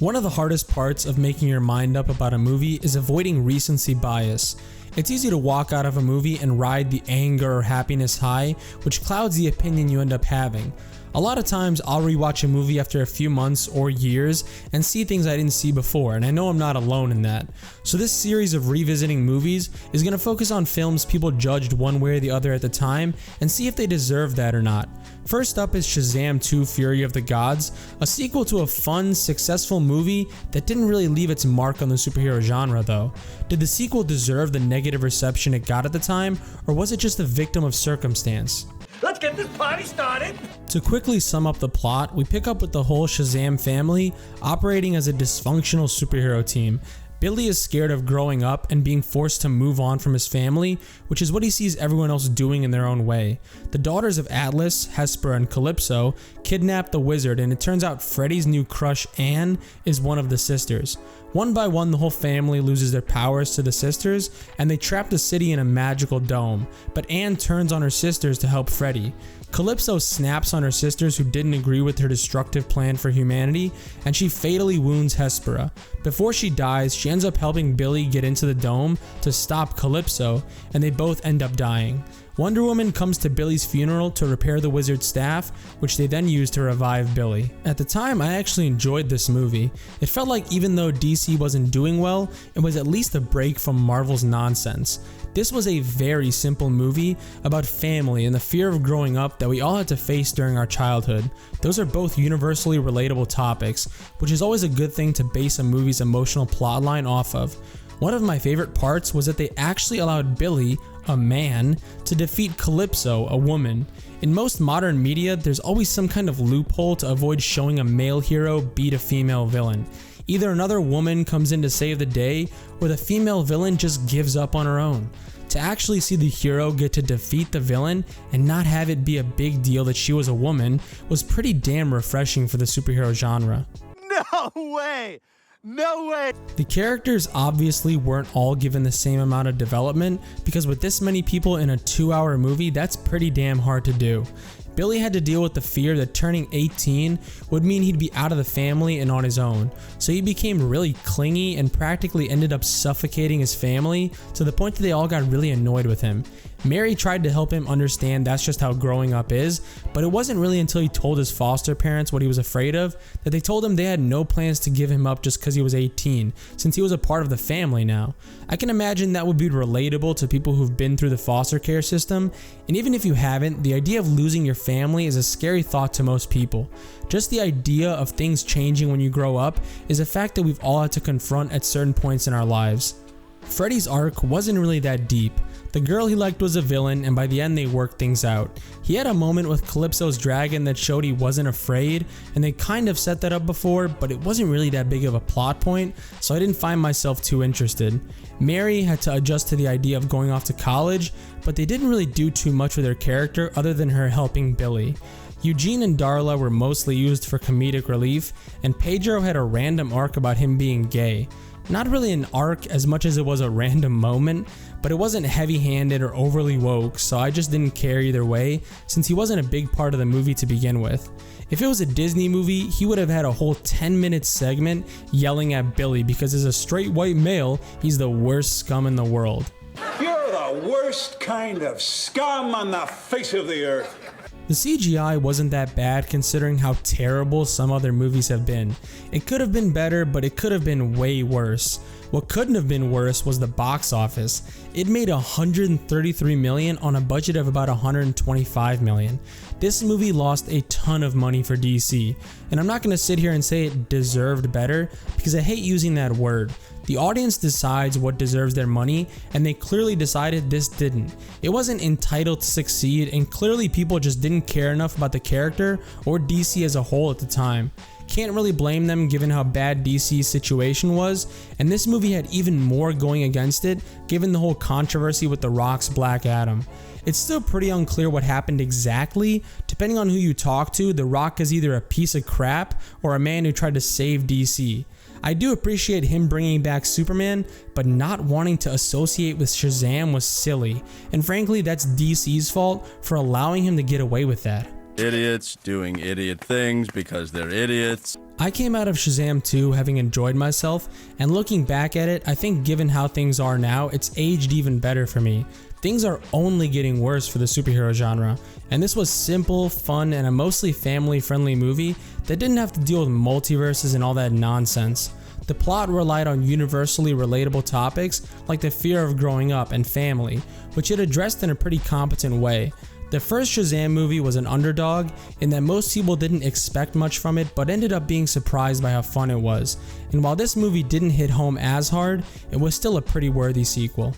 One of the hardest parts of making your mind up about a movie is avoiding recency bias. It's easy to walk out of a movie and ride the anger or happiness high, which clouds the opinion you end up having. A lot of times I'll rewatch a movie after a few months or years and see things I didn't see before, and I know I'm not alone in that. So this series of revisiting movies is going to focus on films people judged one way or the other at the time and see if they deserve that or not. First up is Shazam 2: Fury of the Gods, a sequel to a fun, successful movie that didn't really leave its mark on the superhero genre though. Did the sequel deserve the negative reception it got at the time, or was it just a victim of circumstance? Let's get this party started! To quickly sum up the plot, we pick up with the whole Shazam family operating as a dysfunctional superhero team. Billy is scared of growing up and being forced to move on from his family, which is what he sees everyone else doing in their own way. The daughters of Atlas, Hesper, and Calypso kidnap the wizard, and it turns out Freddy's new crush, Anne, is one of the sisters. One by one, the whole family loses their powers to the sisters, and they trap the city in a magical dome, but Anne turns on her sisters to help Freddy. Calypso snaps on her sisters who didn't agree with her destructive plan for humanity, and she fatally wounds Hespera. Before she dies, she ends up helping Billy get into the dome to stop Calypso, and they both end up dying. Wonder Woman comes to Billy's funeral to repair the wizard's staff, which they then use to revive Billy. At the time, I actually enjoyed this movie. It felt like even though DC wasn't doing well, it was at least a break from Marvel's nonsense. This was a very simple movie about family and the fear of growing up that we all had to face during our childhood. Those are both universally relatable topics, which is always a good thing to base a movie's emotional plotline off of. One of my favorite parts was that they actually allowed Billy, a man, to defeat Calypso, a woman. In most modern media, there's always some kind of loophole to avoid showing a male hero beat a female villain. Either another woman comes in to save the day, or the female villain just gives up on her own. To actually see the hero get to defeat the villain and not have it be a big deal that she was a woman was pretty damn refreshing for the superhero genre. No way! No way! The characters obviously weren't all given the same amount of development, because with this many people in a 2-hour movie, that's pretty damn hard to do. Billy had to deal with the fear that turning 18 would mean he'd be out of the family and on his own, so he became really clingy and practically ended up suffocating his family to the point that they all got really annoyed with him. Mary tried to help him understand that's just how growing up is, but it wasn't really until he told his foster parents what he was afraid of that they told him they had no plans to give him up just because he was 18, since he was a part of the family now. I can imagine that would be relatable to people who've been through the foster care system, and even if you haven't, the idea of losing your family is a scary thought to most people. Just the idea of things changing when you grow up is a fact that we've all had to confront at certain points in our lives. Freddy's arc wasn't really that deep. The girl he liked was a villain, and by the end they worked things out. He had a moment with Calypso's dragon that showed he wasn't afraid, and they kind of set that up before, but it wasn't really that big of a plot point, so I didn't find myself too interested. Mary had to adjust to the idea of going off to college, but they didn't really do too much with her character other than her helping Billy. Eugene and Darla were mostly used for comedic relief, and Pedro had a random arc about him being gay. Not really an arc as much as it was a random moment, but it wasn't heavy-handed or overly woke, so I just didn't care either way, since he wasn't a big part of the movie to begin with. If it was a Disney movie, he would have had a whole 10-minute segment yelling at Billy because as a straight white male, he's the worst scum in the world. You're the worst kind of scum on the face of the earth. The CGI wasn't that bad considering how terrible some other movies have been. It could have been better, but it could have been way worse. What couldn't have been worse was the box office. It made $133 million on a budget of about $125 million. This movie lost a ton of money for DC, and I'm not going to sit here and say it deserved better because I hate using that word. The audience decides what deserves their money, and they clearly decided this didn't. It wasn't entitled to succeed, and clearly people just didn't care enough about the character or DC as a whole at the time. Can't really blame them given how bad DC's situation was, and this movie had even more going against it given the whole controversy with The Rock's Black Adam. It's still pretty unclear what happened exactly. Depending on who you talk to, The Rock is either a piece of crap or a man who tried to save DC. I do appreciate him bringing back Superman, but not wanting to associate with Shazam was silly, and frankly that's DC's fault for allowing him to get away with that. idiots doing idiot things because they're idiots. I came out of Shazam 2 having enjoyed myself, and looking back at it, I think given how things are now, it's aged even better for me. Things are only getting worse for the superhero genre, and this was simple, fun, and a mostly family-friendly movie that didn't have to deal with multiverses and all that nonsense. The plot relied on universally relatable topics like the fear of growing up and family, which it addressed in a pretty competent way. The first Shazam movie was an underdog in that most people didn't expect much from it but ended up being surprised by how fun it was. And while this movie didn't hit home as hard, it was still a pretty worthy sequel.